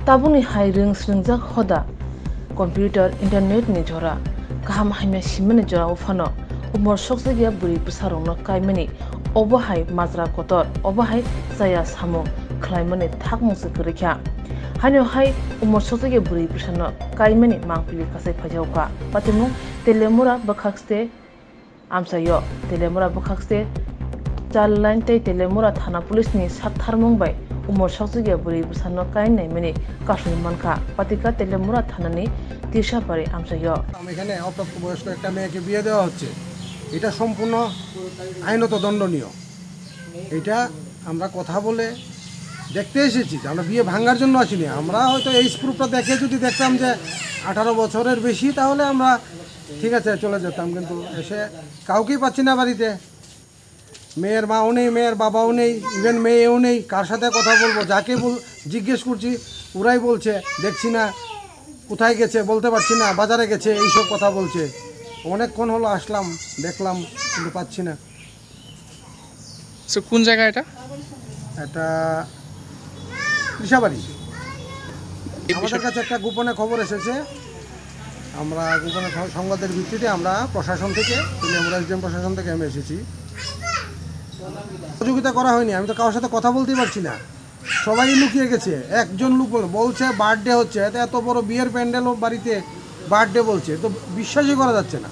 tabuni hai ring-sringjak hoda computer internet ni jora kaham haime simene jora ufano umor sokjagia buri bwsarokno kaimani obo hai majra kotor obo hai jaya samu khlaimani thakmungse korikha hano hai umor sokjagia buri bwsarno kaimani mangpili kasai phajauka patimu telemura bakhakste amsayo telemura bakhakste challine tei telemura thana police ni saktharmung bai umor sokjagia buri bwsarno kainai mani kasuni manka patika telemura thanani তিশাপাড়ি আমসাইয় এখানে অপ্রাপ্তবয়স্ক একটা মেয়েকে বিয়ে দেওয়া হচ্ছে, এটা সম্পূর্ণ আইনত দণ্ডনীয়। এটা আমরা কথা বলে দেখতে এসেছি, আমরা বিয়ে ভাঙার জন্য আসিনি। আমরা হয়তো এই প্রুফটা দেখে যদি দেখতাম যে 18 বছরের বেশি, তাহলে আমরা ঠিক আছে চলে যেতাম, কিন্তু এসে কাউকেই পাচ্ছি না বাড়িতে। মেয়ের মাও নেই, মেয়ের বাবাও নেই, ইভেন মেয়েও নেই। কার সাথে কথা বলবো? যাকে জিজ্ঞেস করছি ওরাই বলছে দেখছি না, কোথায় গেছে বলতে পারছি না, বাজারে গেছে, এইসব কথা বলছে। অনেকক্ষণ হলো আসলাম, দেখলাম, কিন্তু পাচ্ছি না। কোন জায়গা এটা? এটা কৃষাবাড়ি। আমাদের কাছে একটা গোপনে খবর এসেছে, আমরা গোপনে সংবাদের ভিত্তিতে আমরা প্রশাসন থেকে, আমরা এসডিএম প্রশাসন থেকে আমি এসেছি। সহযোগিতা করা হয়নি, আমি তো কারোর সাথে কথা বলতেই পারছি না, সবাই লুকিয়ে গেছে। একজন লোক বলছে বার্থডে হচ্ছে, এত বড় বিয়ের প্যান্ডেল বাড়িতে বার্থডে বলছে, তো বিশ্বাসই করা যাচ্ছে না।